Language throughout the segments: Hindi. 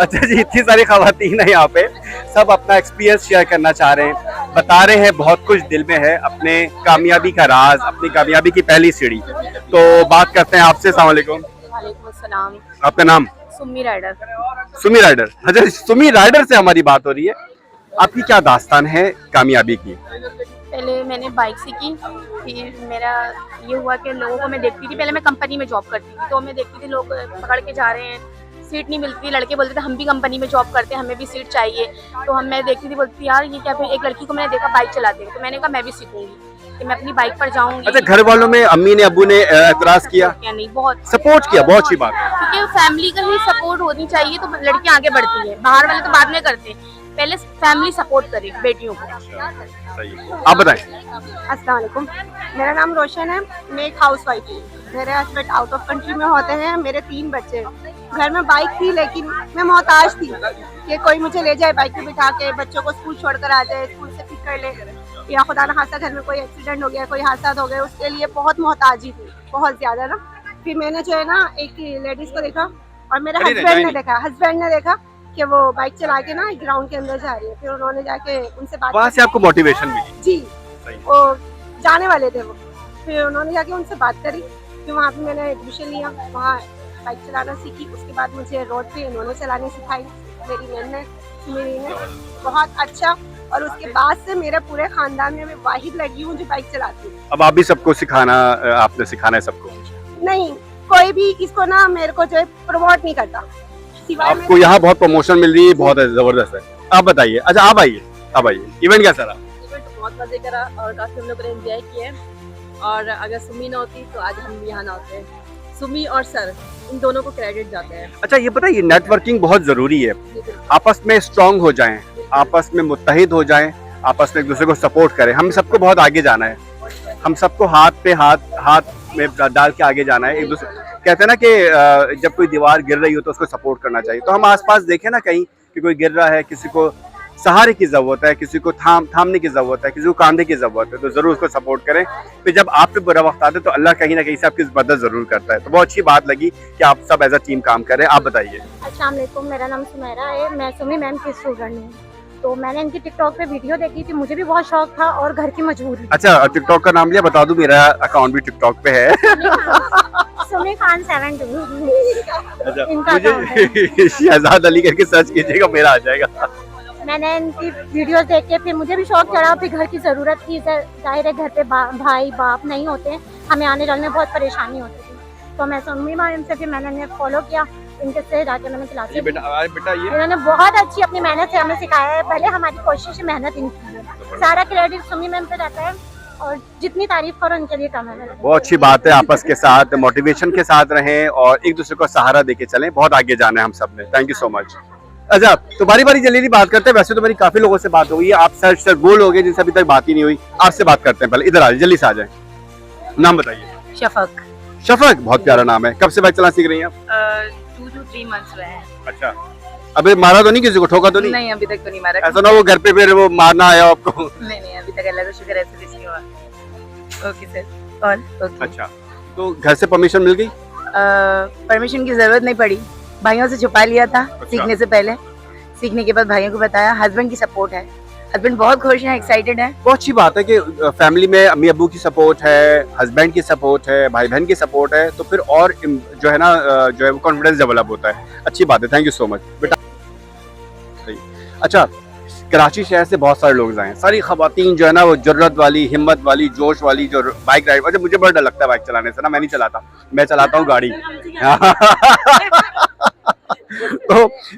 अच्छा जी, इतनी सारी खवातीन है यहाँ पे, सब अपना एक्सपीरियंस शेयर करना चाह रहे हैं, बता रहे हैं बहुत कुछ दिल में है, अपने कामयाबी का राज, अपनी कामयाबी की पहली सीढ़ी। तो बात करते हैं आपसे। अस्सलाम वालेकुम। वालेकुम अस्सलाम। आपका नाम? सुम्मी राइडर। सुमी राइडर। अच्छा, सुमी राइडर से हमारी बात हो रही है। आपकी क्या दास्तान है कामयाबी की? पहले मैंने बाइक सीखी, फिर मेरा ये हुआ कि लोगों को मैं देखती थी, पहले मैं कंपनी में जॉब करती थी, तो मैं देखती थी लोग पकड़ के जा रहे हैं, सीट नहीं मिलती, लड़के बोलते थे हम भी कंपनी में जॉब करते हैं, हमें भी सीट चाहिए। तो मैं देखती थी, बोलती यार ये क्या। फिर एक लड़की को मैंने देखा बाइक चलाते हुए, तो मैंने कहा मैं भी सीखूंगी कि मैं अपनी बाइक पर जाऊंगी। अच्छा, घर वालों में अम्मी ने अब्बू ने एतराज किया? नहीं, बहुत सपोर्ट किया, बहुत अच्छी बात है। क्योंकि फैमिली का ही सपोर्ट होनी चाहिए तो लड़कियां आगे बढ़ती है, बाहर वाले तो बाद में करते हैं, पहले फैमिली सपोर्ट करे बेटियों को। सही। आप बताएं। अस्सलाम वालेकुम, मेरा नाम रोशन है, मैं एक हाउस वाइफ हूँ। मेरे हस्बैंड आउट ऑफ कंट्री में होते हैं, मेरे 3 बच्चे हैं। घर में बाइक थी लेकिन मैं मोहताज थी कि कोई मुझे ले जाए बाइक पे बिठा के, बच्चों को स्कूल छोड़कर आ जाए, स्कूल से पिक कर ले, या खुदा न खास्ता घर में कोई एक्सीडेंट हो गया, कोई हादसा हो गया, उसके लिए बहुत मोहताजी थी, बहुत ज़्यादा ना। फिर मैंने जो है ना एक लेडीज़ को देखा और मेरे हस्बैंड ने देखा कि वो बाइक चला के ना ग्राउंड के अंदर जा रही है। फिर उन्होंने जाके उनसे बात, वहाँ से आपको मोटिवेशन मिली? जी, वो जाने वाले थे वो। फिर उन्होंने जाके उनसे बात करी, फिर वहाँ पे मैंने एडमिशन लिया, वहाँ बाइक चलाना सीखी। उसके बाद मुझे रोड पे इन्होंने चलानी सिखाई, मेरी बहन ने, मेरी ने, बहुत अच्छा। और उसके बाद से मेरे पूरे खानदान में मैं वाहिद लड़की हूँ जो बाइक चलाती हूँ। अब आप भी सबको सिखाना, आपने सिखाना है सबको? नहीं, कोई भी इसको ना मेरे को जो है प्रमोट नहीं करता। आपको यहाँ बहुत प्रमोशन मिल रही है, बहुत जबरदस्त है। आप बताइए। अच्छा, आप आइए, इवेंट कैसा रहा? इवेंट बहुत मजे करा और काफी हम लोग ने एंजॉय किए, और अगर सुमी ना होती तो आज हम यहाँ ना होते। सुमी और सर, इन दोनों को क्रेडिट जाते हैं। अच्छा, ये बताइए, नेटवर्किंग बहुत जरूरी है, आपस में स्ट्रांग हो जाएं, आपस में मुत्तहिद हो जाएं, आपस में एक दूसरे को सपोर्ट करें। हम सबको बहुत आगे जाना है, हम सबको हाथ पे हाथ में डाल के आगे जाना है। एक दूसरे कहते हैं ना कि जब कोई दीवार गिर रही हो तो उसको सपोर्ट करना चाहिए। तो हम आसपास देखें ना कहीं कि कोई गिर रहा है, किसी को सहारे की जरूरत है, किसी को थामने की जरूरत है, किसी को कांधे की जरूरत है, तो जरूर उसको सपोर्ट करें। फिर जब आप पे बुरा वक्त आता है तो अल्लाह कहीं ना कहीं से आपकी मदद जरूर करता है। तो बहुत अच्छी बात लगी कि आप सब एज अ टीम काम कर रहे हैं। आप बताइए। अस्सलाम वालेकुम, मेरा नाम सुमेरा है, मैं सुमी मैम की स्टूडेंट हूँ। तो मैंने इनकी टिकटॉक पे वीडियो देखी थी, मुझे भी बहुत शौक था और घर की मजबूरी। अच्छा, टिकटॉक का नाम लिया, बता दूं मेरा अकाउंट भी टिकटॉक पे है। सुमी खान 72 अच्छा, इनका मुझे शहजाद अली करके सर्च कीजिएगा, मेरा आ जाएगा। मैंने इनकी वीडियोस देख के फिर मुझे भी शौक चढ़ा, फिर घर की ज़रूरत थी, जाहिर है घर पे भाई बाप नहीं होते, हमें आने जाने में बहुत परेशानी होती थी। तो मैं सुमी मैम से फिर मैंने इन्हें फॉलो किया, इनके से जाके मैंने क्लासेस ली। बेटा ये इन्होंने बहुत अच्छी अपनी मेहनत से हमें सिखाया है। पहले हमारी कोशिश मेहनत इनकी है, सारा क्रेडिट सुमी मैम पे रहता है और जितनी तारीफ करो उनके लिए कम है। बहुत अच्छी बात है, आपस के साथ मोटिवेशन के साथ रहें और एक दूसरे को सहारा देके चलें। बहुत आगे जाना है हम सब ने। Thank you so much. अच्छा, तो बारी बारी जल्दी बात करते हैं। वैसे तो मेरी काफी लोगों से बात हो गई है, आप सर बोल हो गए जिनसे अभी तक बात ही नहीं हुई। आपसे बात करते हैं, पहले इधर आ जाए, जल्दी से आ जाए। नाम बताइए। शफक। शफक, बहुत प्यारा नाम है। कब से बाइक चलाना सीख रही हैं आप? 2 to 3 months हुए हैं। अच्छा, अभी मारा तो नहीं, किसी को ठोका तो नहीं? नहीं, अभी तक तो नहीं मारा। ऐसा ना वो घर पे फिर वो मारना आया आपको? नहीं, अभी तक अल्लाह का शुक्र है, ऐसे नहीं हुआ। ओके सर, और ओके। अच्छा, तो घर से परमिशन मिल गई? परमिशन की जरूरत नहीं पड़ी, भाइयों से छुपा लिया था सीखने से पहले। सीखने के बाद भाइयों को बताया। हस्बैंड की सपोर्ट है, हस्बैंड बहुत खुश हैं, एक्साइटेड हैं। बहुत अच्छी बात है कि फैमिली में अम्मी अब्बू की सपोर्ट है, हस्बैंड की सपोर्ट है, भाई बहन की सपोर्ट है, तो फिर और जो है ना जो है कॉन्फिडेंस डेवलप होता है। अच्छी बात है, थैंक यू सो मच बेटा। सही। अच्छा, कराची शहर से बहुत सारे लोग आए, सारी खवातीन जो है ना वो जुर्रत वाली, हिम्मत वाली, जोश वाली, जो बाइक राइड। अच्छा, मुझे बड़ा डर लगता है बाइक चलाने से ना, मैं नहीं चलाता, मैं चलाता हूँ गाड़ी। तो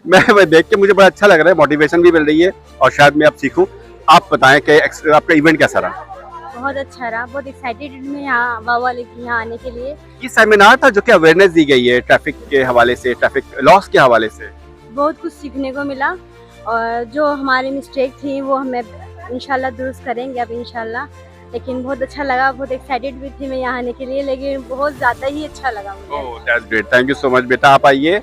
मैं देख के मुझे बड़ा अच्छा लग रहा है, मोटिवेशन भी मिल रही है और शायद मैं अब सीखूं। आप बताएं कि आपका इवेंट कैसा रहा? बहुत अच्छा रहा, बहुत एक्साइटेड मैं यहाँ वावा लेके यहाँ आने के लिए। ये सेमिनार था जो कि अवेयरनेस दी गई है ट्रैफिक के हवाले से, ट्रैफिक लॉस के हवाले से। बहुत कुछ सीखने को मिला और जो हमारी मिस्टेक थी वो हमें इंशाल्लाह दुरुस्त करेंगे अब इंशाल्लाह। लेकिन बहुत अच्छा लगा, बहुत एक्साइटेड भी थी मैं यहाँ आने के लिए, लेकिन बहुत ज़्यादा ही अच्छा लगा मुझे। Oh, that's great, thank you so much बेटा। आप आइए।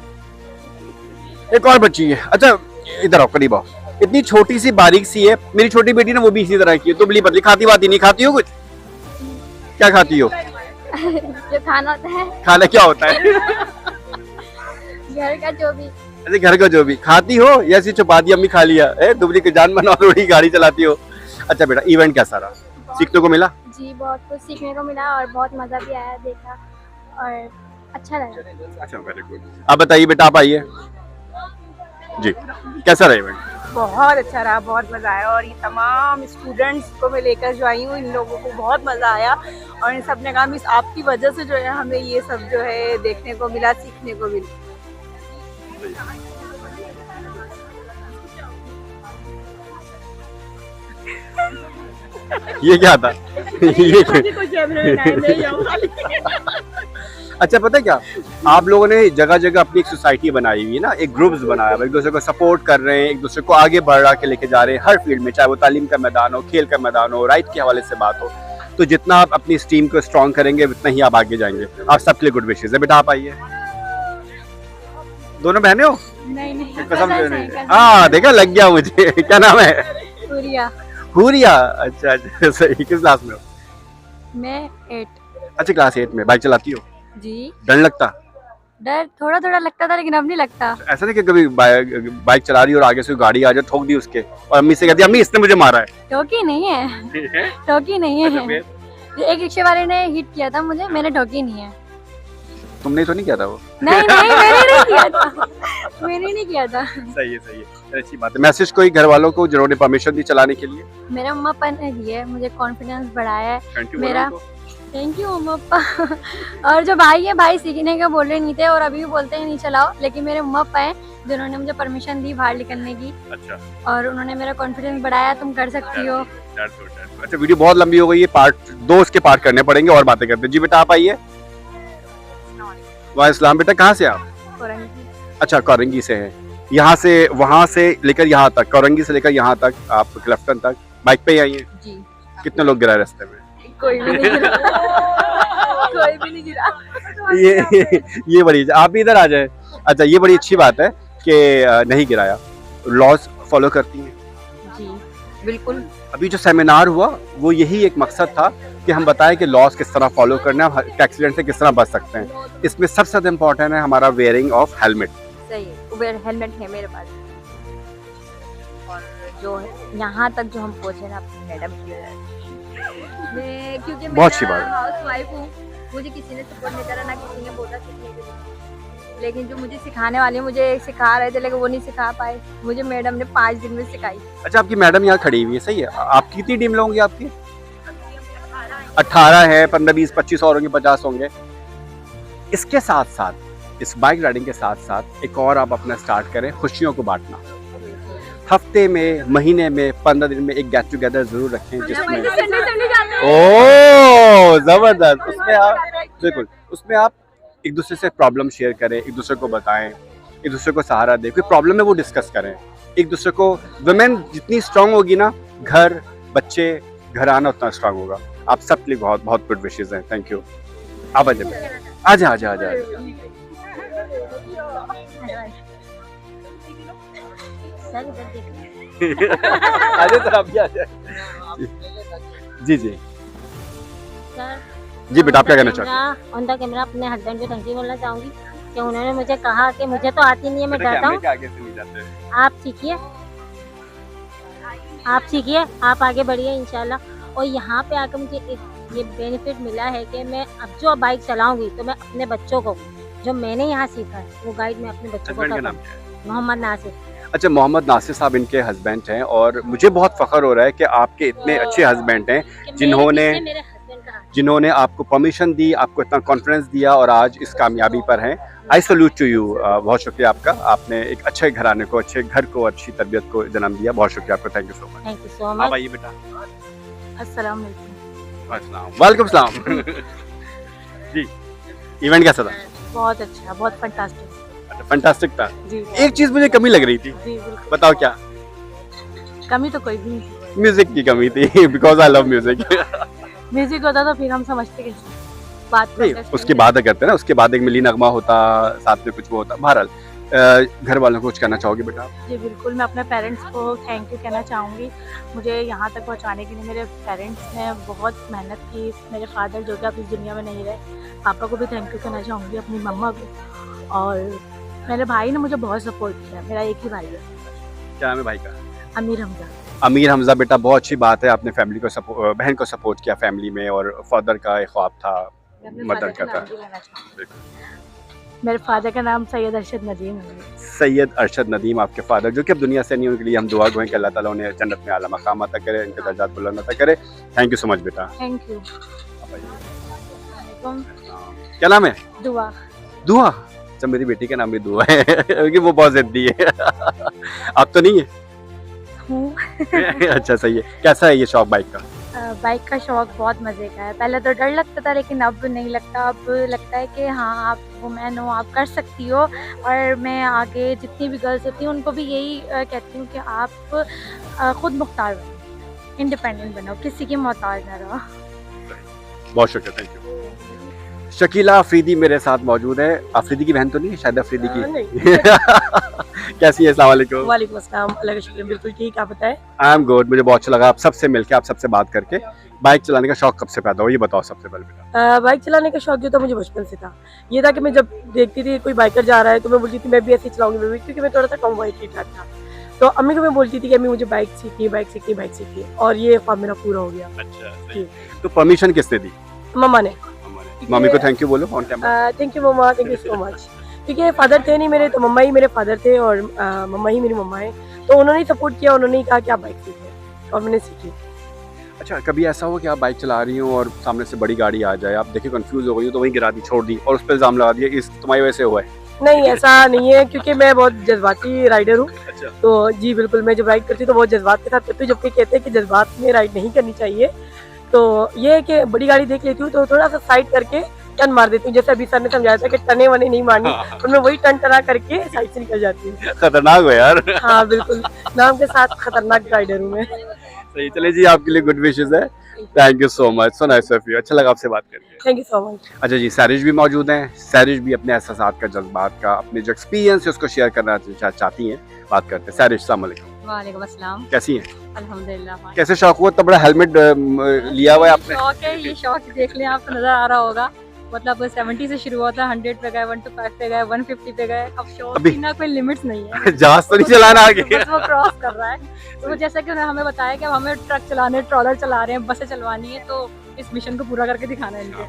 एक और बच्ची है। अच्छा, इधर आओ, करीब आओ। इतनी छोटी सी बारीक सी है, मेरी छोटी बेटी ना वो भी इसी तरह की है, तो बली पतली, खाती वाती नहीं, खाती हो कुछ? क्या खाती हो? जो खाना होता है, खाना क्या होता है? घर का जो भी ऐसे घर का जो भी खाती हो या ऐसी छुपा दी अम्मी खा लिया है, दुबली की जान बना थोड़ी गाड़ी चलाती हो। अच्छा बेटा, इवेंट कैसा रहा, सीखने को मिला? जी बहुत कुछ सीखने को मिला और बहुत मज़ा भी आया, देखा और अच्छा लगा। अच्छा, वेरी गुड। आप बताइए बेटा, आप आइए जी, कैसा रहा इवेंट? बहुत अच्छा रहा, बहुत मज़ा आया। और ये तमाम स्टूडेंट्स को मैं लेकर जो आई हूँ, इन लोगों को बहुत मज़ा आया। और इन सब ने कहा मिस आपकी वजह से जो है हमें ये सब जो है देखने को मिला, सीखने को मिला। ये क्या था? ये अच्छा, पता है क्या, आप लोगों ने जगह जगह अपनी एक सोसाइटी बनाई हुई है ना, एक ग्रुप्स बनाया हुआ, एक दूसरे को सपोर्ट कर रहे हैं, एक दूसरे को आगे बढ़ा के लेके जा रहे हैं हर फील्ड में, चाहे वो तालीम का मैदान हो, खेल का मैदान हो, राइट के हवाले से बात हो। तो जितना आप अपनी इस टीम को स्ट्रॉन्ग करेंगे उतना ही आप आगे जाएंगे। आप सबके लिए गुड विशेस है। बेटा आप आइए। दोनों बहनें हो? नहीं कसम से नहीं। हाँ देखा, लग गया मुझे। क्या नाम है? सूर्या। हुरिया। अच्छा अच्छा, सही। किस क्लास में हो? मैं 8। अच्छा, क्लास 8 में। बाइक चलाती हो? जी। डर लगता? डर थोड़ा थोड़ा लगता था लेकिन अब नहीं लगता। ऐसा नहीं कि कभी बाइक चला रही और आगे से गाड़ी आ जाए, ठोक दी उसके और अम्मी से कहती अम्मी इसने मुझे मारा है? ठोकी नहीं है, ठोकी नहीं अच्छा, है। फिर? एक रिक्शे वाले ने हिट किया था मुझे, मैंने ठोकी नहीं है। तुमने तो नहीं किया था वो? नहीं मैंने नहीं किया था, मैंने नहीं किया था। सही है, सही है, अच्छी बात है। मैसेज कोई घर वालों को जिन्होंने परमिशन दी चलाने के लिए? मेरा मम्मा पापा ने दी है, मुझे कॉन्फिडेंस बढ़ाया है थैंक यू मेरा। थैंक यू मम्मा पापा। और जो भाई है, भाई सीखने का बोल रहे नहीं थे और अभी भी बोलते हैं नहीं चलाओ, लेकिन मेरे मम्मा पापा हैं जिन्होंने मुझे परमिशन दी बाहर निकलने की। अच्छा, और उन्होंने मेरा कॉन्फिडेंस बढ़ाया, तुम कर सकती हो। अच्छा, वीडियो बहुत लंबी हो गई है, पार्ट 2 उसके पार्ट करने पड़ेंगे और बातें करते हैं। जी बेटा आप आइए। वाह इस्लाम। बेटा कहाँ से आप? अच्छा, कोरंगी से हैं। यहाँ से वहाँ से लेकर यहाँ तक, कोरंगी से लेकर यहाँ तक आप क्लिफ्टन तक बाइक पे ही आई हैं? जी। कितने लोग गिरा रास्ते में? कोई भी नहीं गिरा। कोई भी नहीं गिरा। ये बड़ी, आप भी इधर आ जाए। अच्छा, ये बड़ी अच्छी बात है कि नहीं गिराया। लॉज फॉलो करती हैं? जी बिल्कुल। अभी जो सेमिनार हुआ वो यही एक मकसद था कि हम बताएं कि लॉज किस तरह फॉलो करना है, एक्सीडेंट से किस तरह बच सकते हैं। इसमें सबसे ज्यादा इम्पोर्टेंट है हमारा वेयरिंग ऑफ हेलमेट। सही है, हेलमेट है मेरे पास। और जो यहाँ तक जो हम पहुँचे ना अपनी मैडम की वजह से, क्योंकि बहुत अच्छी बात है। हाउस वाइफ हूँ, मुझे किसी ने सपोर्ट नहीं करा, ना किसी ने बोला सीखने के लिए। लेकिन जो मुझे सिखाने वाले मुझे सिखा रहे थे, लेकिन वो नहीं सिखा पाए, मुझे मैडम ने 5 दिन में सिखाई। अच्छा, आपकी मैडम यहाँ खड़ी हुई है, सही है। आपकी कितनी टीम लोग होंगी आपकी? 18 है, 15, 20, 25 और होंगे, 50 होंगे। इसके साथ साथ, इस बाइक राइडिंग के साथ साथ एक और आप अपना स्टार्ट करें, खुशियों को बांटना। हफ्ते में, महीने में, 15 दिन में एक गेट टुगेदर जरूर रखें जिसमें ओ जबरदस्त, उसमें आप बिल्कुल, उसमें आप एक दूसरे से प्रॉब्लम शेयर करें, एक दूसरे को बताएं, एक दूसरे को सहारा दें, कोई प्रॉब्लम है वो डिस्कस करें। एक दूसरे को, वुमेन जितनी स्ट्रांग होगी ना, घर, बच्चे, घराना उतना स्ट्रांग होगा। आप सब के लिए बहुत बहुत गुड विशेस हैं। Thank you. आप आ जाए, आजा आजा आजा। आजा सर, आप भी आ जाए। जी जी जी बेटा, आप क्या कहना चाहते हैं? ऑन द कैमरा अपने हस्बैंड को थैंक यू बोलना चाहूँगी कि उन्होंने मुझे कहा कि मुझे तो आती नहीं है, मैं डरता हूँ। आप सीखिए, आप सीखिए, आप आगे बढ़िए इंशाल्लाह। और यहाँ पे आकर मुझे एक ये बेनिफिट मिला है कि मैं अब जो बाइक चलाऊंगी तो मैं अपने बच्चों को, जो मैंने यहाँ सीखा है वो गाइड में अपने बच्चों को करूँ। मोहम्मद नासिर। अच्छा, मोहम्मद नासिर साहब इनके हस्बैंड हैं और मुझे बहुत फख्र हो रहा है कि आपके इतने अच्छे हस्बैंड हैं जिन्होंने आपको परमिशन दी, आपको इतना कॉन्फिडेंस दिया और आज इस कामयाबी पर हैं। I salute to you. बहुत शुक्रिया आपका, आपने एक अच्छे घराने को, अच्छे घर को, अच्छी तरबियत को जन्म दिया। बहुत शुक्रिया आपका, thank you so much. Thank you so much. आइए बेटा। अस्सलाम वालेकुम सलाम। जी, इवेंट कैसा था? बहुत अच्छा, बहुत फंटास्टिक। अच्छा, फैंटास्टिक था। जी एक चीज मुझे कमी लग रही थी, जी बिल्कुल। बताओ क्या? कमी तो कोई भी नहीं। म्यूजिक की कमी थी, because I love music. Music होता तो फिर हम समझते कैसे बात नहीं, करते उसके बाद करते ना, उसके बाद एक मिली नगमा होता, साथ में कुछ वो होता। बहरहाल, घर वालों को कुछ कहना चाहोगे बेटा? जी बिल्कुल, मैं अपने पेरेंट्स को थैंक यू कहना चाहूँगी। मुझे यहाँ तक पहुँचाने के लिए मेरे पेरेंट्स ने बहुत मेहनत की। मेरे फादर जो कि अब इस दुनिया में नहीं रहे, पापा को भी थैंक यू कहना चाहूँगी, अपनी मम्मा को। और मेरे भाई ने मुझे बहुत सपोर्ट किया, मेरा एक ही भाई है, क्या नाम है भाई का? अमीर हमजा। अमीर हमजा। बेटा बहुत अच्छी बात है, आपने फैमिली को सपोर्ट, बहन को सपोर्ट किया फैमिली में, और फादर का एक ख्वाब था, मदर का था। मेरे फादर का नाम सैयद अरशद नदीम है। सैयद अरशद नदीम आपके फादर, जो कि अब दुनिया से नहीं, उनके लिए हम दुआ गो कि अल्लाह ताला उन्हें जन्नत में आला मकाम अता करे, इनके दर्जात बुलंद अता करे। थैंक यू सो मच बेटा। Thank you. क्या नाम है? दुआ। दुआ। अच्छा, मेरी बेटी का नाम भी दुआ है क्योंकि वो बहुत जिद्दी है आप तो नहीं है? अच्छा सही है। कैसा है ये शौक बाइक का? बाइक का शौक बहुत मज़े का है। पहले तो डर लगता था, लेकिन अब नहीं लगता। अब लगता है कि हाँ, आप वुमेन हो, आप कर सकती हो। और मैं आगे जितनी भी गर्ल्स होती हैं उनको भी यही कहती हूँ कि आप खुद मुख्तार बनो, इंडिपेंडेंट बनो, किसी की मोहताज ना रहो। बहुत शुक्रिया, थैंक यू। शकीला अफरीदी मेरे साथ मौजूद है। अफरीदी की बहन तो नहीं है? शायद अफरीदी की कैसी है? अस्सलाम वालेकुम। वालेकुम अस्सलाम। अल्लाह का शुक्र, बिल्कुल ठीक। आप बताएं? I am good. मुझे बहुत अच्छा लगा आप सबसे मिलके, आप सबसे बात करके। बाइक चलाने का शौक कब से पैदा हुआ, ये बताओ सबसे पहले बेटा। बाइक चलाने का शौक जो था मुझे बचपन से था। ये था कि मैं जब देखती थी कोई बाइकर जा रहा है तो मैं बोलती थी मैं भी ऐसे ही चलाऊंगी, मैं भी, क्योंकि मैं थोड़ा सा टॉम बॉय टाइप था। तो अम्मी को मैं बोलती थी कि अम्मी मुझे बाइक सीखनी है, बाइक सीखनी है, बाइक सीखनी है, और ये ख्वाब मेरा पूरा हो गया। अच्छा जी। तो परमिशन किसने दी? मम्मा ने। मम्मी को थैंक यू बोलो on camera. Thank you mamma, thank you so much. क्योंकि फादर थे नहीं मेरे, तो मम्मा ही मेरे फादर थे, और मम्मा ही मेरी मम्मा है। तो उन्होंने ही सपोर्ट किया, उन्होंने ही कहा कि आप बाइक सीखें, और मैंने सीखी। अच्छा, कभी ऐसा हो कि आप बाइक चला रही हो और सामने से बड़ी गाड़ी आ जाए, आप देखिए कंफ्यूज हो गई हो, तो वहीं गिरा दी, छोड़ दी, और उस पर इल्जाम लगा दिया इस तुम्हारी वजह से हुआ है? नहीं, ऐसा नहीं है, क्योंकि मैं बहुत जज्बाती राइडर हूँ। अच्छा। तो जी बिल्कुल, मैं जब राइड करती हूँ तो बहुत जज्बात के साथ करती हूँ, जबकि कहते हैं कि जज्बात में राइड नहीं करनी चाहिए। तो ये है कि बड़ी गाड़ी देख लेती हूँ तो थोड़ा सा साइड करके टर्न मार देती हूँ, जैसे अभी सर ने समझाया था कि टर्ने वने नहीं मारनी, और मैं वही टर्न टरा करके साइड से निकल जाती हूँ। खतरनाक हो यार। हाँ बिल्कुल, नाम के साथ खतरनाक राइडर हूँ मैं। सही, चले जी, आपके लिए गुड विशेस है। Thank you so much, so nice of you. अच्छा लगा आपसे बात करके। Thank you so much. अच्छा जी, सैरिश भी मौजूद हैं। सैरिश भी अपने एहसासात का, जज्बात का, अपने जो एक्सपीरियंस है उसको शेयर करना चाहती हैं। बात करते हैं। सैरिश, अस्सलाम वालेकुम। वालेकुम अस्सलाम। कैसी हैं? अल्हम्दुलिल्लाह। कैसे शौक हुआ? इतना बड़ा हेलमेट लिया हुआ है आपने? शौक है, ये शौक देख लें, आपको नजर आ रहा होगा। मतलब 70 से शुरू हुआ था, 100 पे गए, 125 पे गए, 150 पे गए। अब शौक अभी की ना कोई लिमिट्स नहीं है। जहाज तो नहीं चलाना आगे? बस वो क्रॉस कर रहा है। तो जैसा कि उन्होंने हमें बताया कि अब हमें ट्रक चलाने, ट्रॉलर चला रहे हैं, बसें चलवानी है, तो इस मिशन को पूरा करके दिखाना है इनके।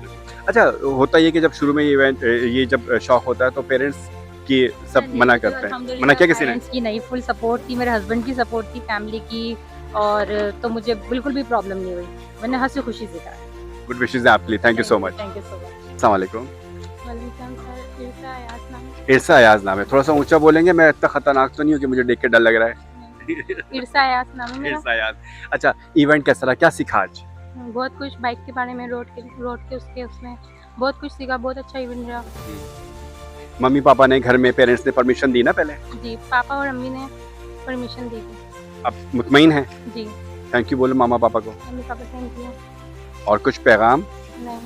अच्छा, होता ये कि जब शुरू में ये जब शौक होता है तो पेरेंट्स की सब मना करते हैं, मना किया किसी ने? पेरेंट्स की नहीं, फुल सपोर्ट थी, मेरे हस्बैंड की सपोर्ट थी, फैमिली की, और तो मुझे बिल्कुल भी प्रॉब्लम नहीं हुई, मैंने हंसी खुशी से करा। गुड विशेस हैं आपके लिए। Thank you so much. Thank you so much. अस्सलाम वालेकुम। इरसा इरसा अयाज नाम है। थोड़ा सा ऊंचा बोलेंगे, मैं इतना खतरनाक तो नहीं हूँ कि मुझे देख के डर लग रहा है। अयाज नाम है मेरा। इरसा अयाज। अच्छा, इवेंट कैसा रहा, क्या सीखा आज? बहुत कुछ बाइक के बारे में, रोड के उसमें बहुत कुछ सीखा। बहुत अच्छा इवेंट रहा। मम्मी पापा ने, घर में पेरेंट्स ने परमिशन दी ना पहले? जी, पापा और अम्मी ने परमिशन दी थी। अब मुतमईन है? जी। थैंक यू बोलो मामा पापा को। Mummy papa thank you. और कुछ पैगाम? नहीं,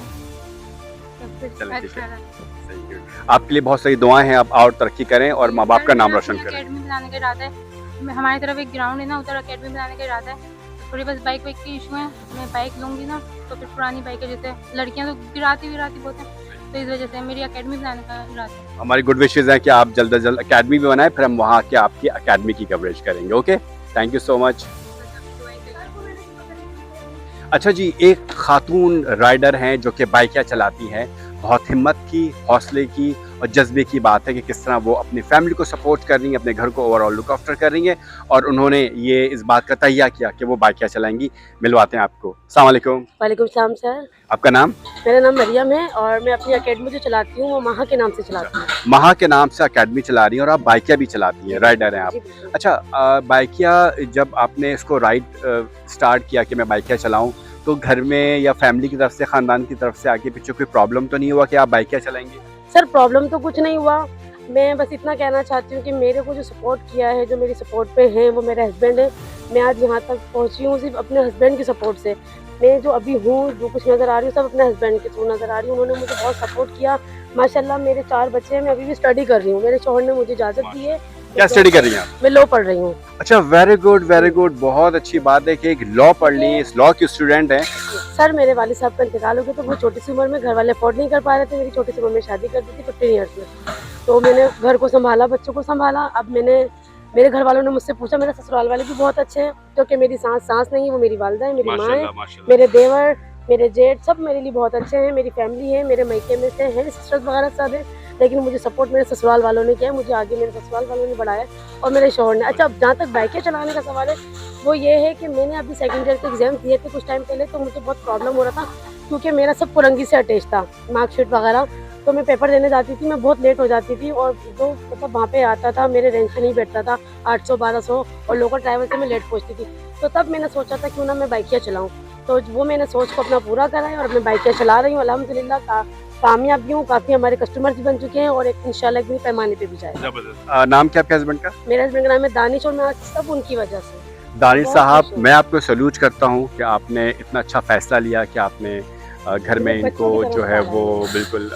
सब कुछ चलो, ठीक अच्छा है। रहा। आपके लिए बहुत सारी दुआएं हैं, आप और तरक्की करें और माँ बाप का नाम रोशन करें। अकेडमी बनाने का इरादा है। हमारी तरफ एक ग्राउंड है ना, उधर अकेडमी बनाने का इरादा है। थोड़ी बस बाइक वाइक की इशू है, मैं बाइक लूँगी ना तो फिर पुरानी बाइक है, जैसे लड़कियाँ तो गिराती बहुत है, तो इस वजह से मेरी अकेडमी बनाने का इरादा है। हमारी गुड विशेज है कि आप जल्द से जल्द अकेडमी भी बनाएं, फिर हम वहाँ के आपकी अकेडमी की कवरेज करेंगे। Okay, thank you so much. अच्छा जी, एक खातून राइडर हैं जो कि बाइकें चलाती हैं। बहुत हिम्मत की, हौसले की और जज्बे की बात है कि किस तरह वो अपनी फैमिली को सपोर्ट कर रही हैं, अपने घर को ओवरऑल लुक आफ्टर कर रही हैं, और उन्होंने ये इस बात का तैयार किया कि वो बाइकें चलाएंगी। मिलवाते हैं आपको। अस्सलाम वालेकुम। वालेकुम सलाम सर। आपका नाम? मेरा नाम मरियम है, और मैं अपनी अकेडमी जो चलाती हूँ वो महा के नाम से चलाती हूँ। महा के नाम से अकेडमी चला रही हैं और आप बाइकिया भी चलाती हैं, राइडर हैं आप। जी, बिल्कुल। अच्छा, बाइकिया जब आपने इसको राइड स्टार्ट किया कि मैं बाइकिया चलाऊं, तो घर में या फैमिली की तरफ से, खानदान की तरफ से आगे पीछे कोई प्रॉब्लम तो नहीं हुआ कि आप बाइकिया चलाएंगे? सर प्रॉब्लम तो कुछ नहीं हुआ। मैं बस इतना कहना चाहती हूँ कि मेरे को जो सपोर्ट किया है, जो मेरी सपोर्ट पे हैं, वो मेरे हस्बैंड है। मैं आज यहाँ तक पहुँची हूँ सिर्फ अपने हस्बैंड की सपोर्ट से। मैं जो अभी हूँ, जो कुछ नज़र आ रही हूँ, सब अपने हस्बैंड के थ्रू नज़र आ रही हूँ। उन्होंने मुझे बहुत सपोर्ट किया। माशाल्लाह मेरे 4 बच्चे हैं, मैं अभी भी स्टडी कर रही हूँ। मेरे शौहर ने मुझे इजाज़त दी है। क्या स्टडी कर रही हैं आप? मैं लॉ पढ़ रही हूँ। अच्छा, वेरी गुड, बहुत अच्छी बात है कि एक लॉ पढ़ ली, इस लॉ की स्टूडेंट है। सर मेरे वालिद साहब का इंतकाल हो गया, तो वो छोटी सी उम्र में घर वाले अफोर्ड नहीं कर पा रहे थे, मेरी छोटी सी उम्र में शादी कर दी थी 15 ईयर्स में। तो मैंने घर को संभाला, बच्चों को संभाला। अब मेरे घर वालों ने मुझसे पूछा, मेरे ससुराल वाले भी बहुत अच्छे हैं, क्योंकि मेरी सास नहीं, वो मेरी वालिदा है, मेरी माँ है, मेरे देवर, मेरे जेठ, सब मेरे लिए बहुत अच्छे हैं। मेरी फैमिली है, मेरे मायके में से हैं सिस्टर्स वगैरह सब है, लेकिन मुझे सपोर्ट मेरे ससुराल वालों ने किया है, मुझे आगे मेरे ससुराल वालों ने बढ़ाया और मेरे शौहर ने। अच्छा, जहाँ तक बाइकें चलाने का सवाल है, वो ये है कि मैंने अभी सेकंड ईयर के एग्जाम दिए थे कुछ टाइम पहले, तो मुझे बहुत प्रॉब्लम हो रहा था, क्योंकि मेरा सब पुरंगी से अटैच था, मार्कशीट वगैरह। तो मैं पेपर देने जाती थी, मैं बहुत लेट हो जाती थी, और जो मतलब वहाँ पे आता था मेरे रेंज पे नहीं बैठता था, 800-1200, और लोकल ड्राइवर से मैं लेट पहुँचती थी। तो तब मैंने सोचा था क्यों ना मैं बाइकियाँ चलाऊँ, तो वो मैंने सोच को अपना पूरा करा है और मैं बाइकियाँ चला रही हूँ। अल्हम्दुलिल्लाह कामयाब भी हूँ, काफ़ी हमारे कस्टमर्स भी बन चुके हैं, और एक इंशाल्लाह एक भी पैमाने पे भी जाएगा। नाम क्या आपके हस्बैंड का? मेरे हस्बैंड का नाम है दानिश, और मैं आज सब उनकी वजह से। दानिश बहुत साहब, खुश हूँ। मैं आपको सैल्यूट करता हूँ कि आपने इतना अच्छा फैसला लिया कि आपने घर में मेरे इनको बच्चों की जो तरह है पाला वो बिल्कुल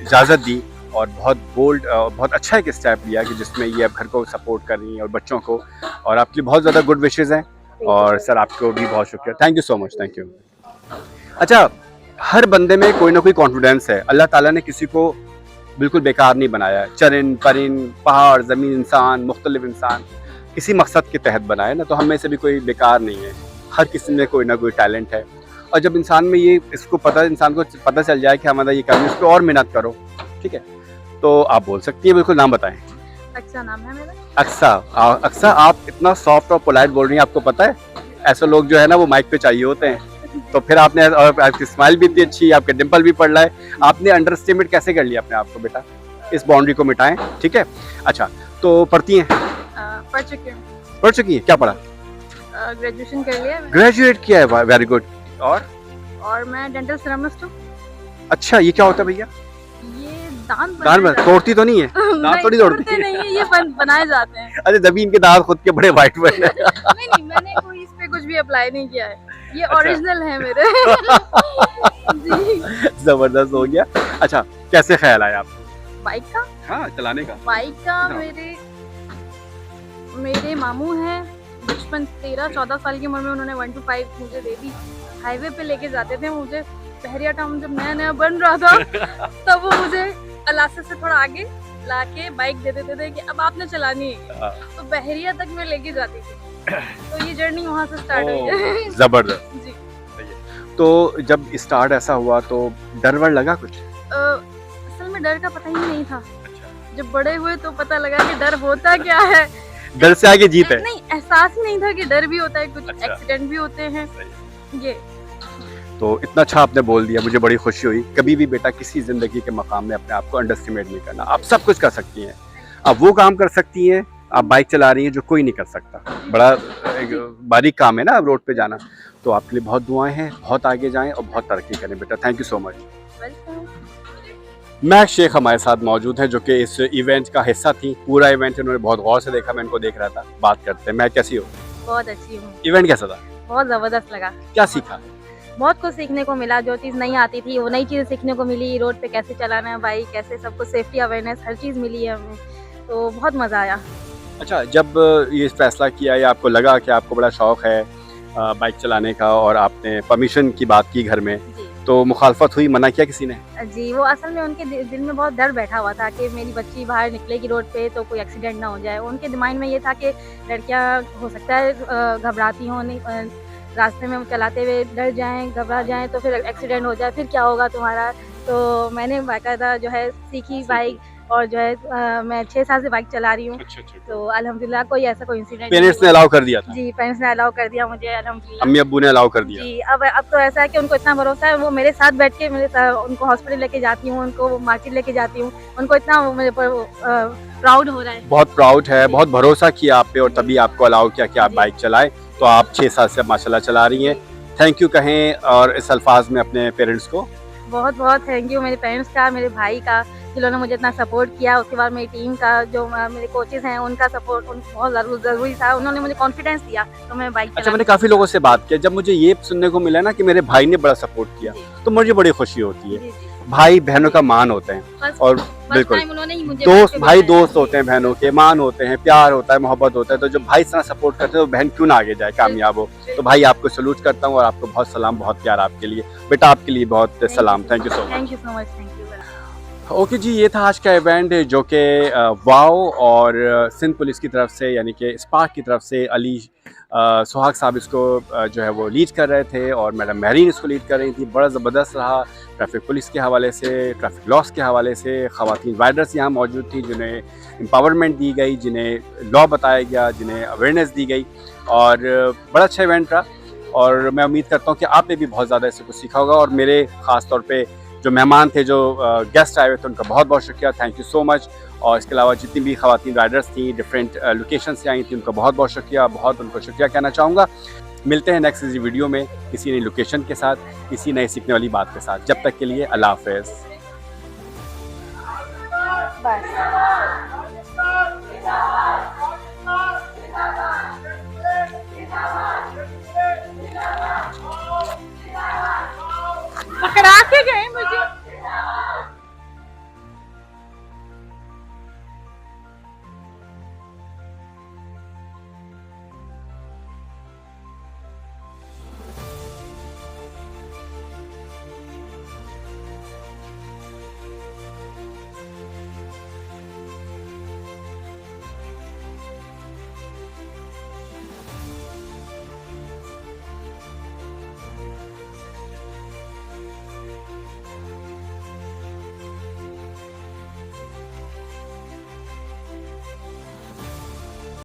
इजाज़त दी, और बहुत बोल्ड बहुत अच्छा एक स्टेप लिया कि जिसमें ये अब घर को सपोर्ट कर रही हैं और बच्चों को, और आपके लिए बहुत ज़्यादा गुड विशेज़ हैं। और सर आपको भी बहुत शुक्रिया, thank you so much, thank you. अच्छा, हर बंदे में कोई ना कोई कॉन्फिडेंस है, अल्लाह ताला ने किसी को बिल्कुल बेकार नहीं बनाया। चरिन परिन, पहाड़, ज़मीन, इंसान, मुख्तलिफ इंसान किसी मकसद के तहत बनाए ना, तो हम में से भी कोई बेकार नहीं है, हर किसी में कोई ना कोई टैलेंट है। और जब इंसान में ये इंसान को पता चल जाए कि हमारा ये काम, इस पर और मेहनत करो, ठीक है, तो आप बोल सकती हैं, बिल्कुल नाम बताएं। अच्छा नाम है मेरा। अक्सा, आप इतना सॉफ्ट और पोलाइट बोल रही हैं, आपको पता है ऐसे लोग जो है ना वो माइक पे चाहिए होते हैं। तो फिर आपने, और आपकी स्माइल भी इतनी अच्छी, आपके डिम्पल भी पड़ रहा है, आपने अंडर एस्टिमेट कैसे कर लिया अपने आप को बेटा? इस बाउंड्री को मिटाएं, ठीक है। अच्छा, तो पढ़ती हैं? पढ़ चुकी हूँ, पढ़ चुकी हैं, क्या पढ़ा? ग्रेजुएशन कर लिया है ग्रेजुएट किया है, वेरी गुड। और मैं डेंटल सेरामिस्ट हूँ। अच्छा, ये क्या होता है भैया? ये दांत दांत तोड़ती तो नहीं है? दांत थोड़ी तोड़ती नहीं है, ये बनाए जाते हैं। अरे जबी इनके दांत खुद के बड़े वाइट वाइट है। नहीं, मैंने कोई इस पे कुछ भी अप्लाई नहीं किया है, ये अच्छा। ओरिजिनल है मेरे। जी। जबरदस्त हो गया। अच्छा, कैसे ख्याल आया आपको बाइक का? हाँ चलाने का? बाइक का हाँ। मेरे मामू हैं, बचपन 13-14 साल की उम्र में उन्होंने 1 to 5 मुझे दे दी। हाईवे पे लेके जाते थे मुझे, बहरिया टाउन जब नया नया बन रहा था तब वो मुझे अलासे से थोड़ा आगे लाके बाइक दे देते थे कि अब आपने चलानी है, हाँ। तो बहरिया तक मैं लेके जाती थी। तो ये जर्नी वहाँ से स्टार्ट हुई है। जबरदस्त। जी। तो जब स्टार्ट ऐसा हुआ तो डर वर लगा कुछ? असल में डर का पता ही नहीं था, जब बड़े हुए तो पता लगा कि डर होता क्या है। डर से आगे जीत है। नहीं, एहसास ही नहीं था कि डर भी होता है, कुछ अच्छा। एक्सीडेंट भी होते हैं। ये तो इतना अच्छा आपने बोल दिया, मुझे बड़ी खुशी हुई। कभी भी बेटा किसी जिंदगी के मकाम में अपने आप को अंडर एस्टिमेट नहीं करना, आप सब कुछ कर सकती हैं, आप वो काम कर सकती हैं, आप बाइक चला रही हैं जो कोई नहीं कर सकता। बड़ा एक बारीक काम है ना रोड पे जाना। तो आपके लिए बहुत दुआएं हैं, बहुत आगे जाएं और बहुत तरक्की करें बेटा, thank you so much. Welcome. महक शेख हमारे साथ मौजूद हैं जो कि इस इवेंट का हिस्सा थी। पूरा इवेंट इन्होंने बहुत गौर से देखा, मैं इनको देख रहा था। बात करते हैं, महक कैसी हो? बहुत अच्छी हूँ, इवेंट कैसा था? बहुत जबरदस्त लगा, क्या सीखा? बहुत कुछ सीखने को मिला। जो चीज़ नहीं आती थी वो नई चीज़ सीखने को मिली, रोड पे कैसे चलाना है बाइक, कैसे सबको सेफ्टी अवेयरनेस, हर चीज़ मिली है हमें, तो बहुत मज़ा आया। अच्छा, जब ये फैसला किया या आपको लगा कि आपको बड़ा शौक़ है बाइक चलाने का और आपने परमिशन की बात की घर में, जी तो मुखालफत हुई, मना किया किसी ने? जी, वो असल में उनके दिल में बहुत डर बैठा हुआ था कि मेरी बच्ची बाहर निकलेगी रोड पे तो कोई एक्सीडेंट ना हो जाए। उनके दिमाग में ये था कि लड़कियां हो सकता है घबराती हों, नहीं रास्ते में चलाते हुए डर जाएं, घबरा जाएं तो फिर एक्सीडेंट हो जाए, फिर क्या होगा तुम्हारा। तो मैंने बाकायदा जो है सीखी बाइक, और जो है मैं 6 साल से बाइक चला रही हूँ। तो अल्हम्दुलिल्लाह कोई ऐसा कोई इंसिडेंट पेरेंट्स ने अलाउ कर दिया था? जी, पेरेंट्स ने अलाउ कर दिया मुझे, अल्हम्दुलिल्लाह। अम्मी अब्बू ने अलाउ कर दिया? जी, अब तो ऐसा है कि उनको इतना भरोसा है, वो मेरे साथ बैठ के मेरे साथ उनको हॉस्पिटल लेके जाती हूँ, उनको मार्केट लेके जाती हूँ, उनको इतना मेरे पर प्राउड हो रहा है। बहुत प्राउड है, बहुत भरोसा किया आप पे और तभी आपको अलाउ किया कि आप जी। बाइक चलाएं। तो आप 6 साल से माशाल्लाह चला रही हैं। थैंक यू कहें और इस अल्फाज में अपने पेरेंट्स को? बहुत बहुत थैंक यू मेरे पेरेंट्स का, मेरे भाई का, जिन्होंने मुझे इतना सपोर्ट किया। उसके बाद मेरी टीम का, जो मेरे कोचेस हैं, उनका सपोर्ट बहुत ज़रूरी था। उन्होंने मुझे कॉन्फिडेंस दिया तो मैं बाइक अच्छा, मैंने काफ़ी लोगों से बात किया, जब मुझे ये सुनने को मिला ना कि मेरे भाई ने बड़ा सपोर्ट किया, जी। तो मुझे बड़ी खुशी होती है। जी, जी। भाई बहनों का मान होते हैं और बिल्कुल उन्होंने ही मुझे दोस्त भाई दोस्त होते हैं, बहनों के मान होते हैं, प्यार होता है, मोहब्बत होता है। तो जब भाई इस तरह सपोर्ट करते हैं तो बहन क्यों ना आगे जाए, कामयाब हो। तो भाई आपको सलूट करता हूँ और आपको बहुत सलाम, बहुत प्यार आपके लिए, बेटा आपके लिए बहुत सलाम। Thank you so much. Thank you so much, thank you. Okay जी, ये था आज का इवेंट जो कि वाओ और सिंध पुलिस की तरफ से यानी कि स्पार्क की तरफ से अली सुहाग साहब इसको जो है वो लीड कर रहे थे और मैडम महरीन इसको लीड कर रही थी। बड़ा ज़बरदस्त रहा, ट्रैफिक पुलिस के हवाले से, ट्रैफिक लॉस के हवाले से। ख़वातीन राइडर्स यहाँ मौजूद थी जिन्हें एम्पावरमेंट दी गई, जिन्हें लॉ बताया गया, जिन्हें अवेयरनेस दी गई और बड़ा अच्छा इवेंट रहा। और मैं उम्मीद करता हूँ कि आपने भी बहुत ज़्यादा इससे कुछ सीखा होगा। और मेरे ख़ास तौर पे जो मेहमान थे, जो गेस्ट आए हुए थे, उनका बहुत बहुत शुक्रिया, थैंक यू सो मच। और इसके अलावा जितनी भी ख़वातीन राइडर्स थी डिफरेंट लोकेशन से आई थी, उनका बहुत बहुत शुक्रिया, बहुत उनको शुक्रिया कहना चाहूँगा। मिलते हैं नेक्स्ट इसी वीडियो में किसी नई लोकेशन के साथ, किसी नई सीखने वाली बात के साथ। जब तक के लिए अल्लाह हाफ़िज़। बस।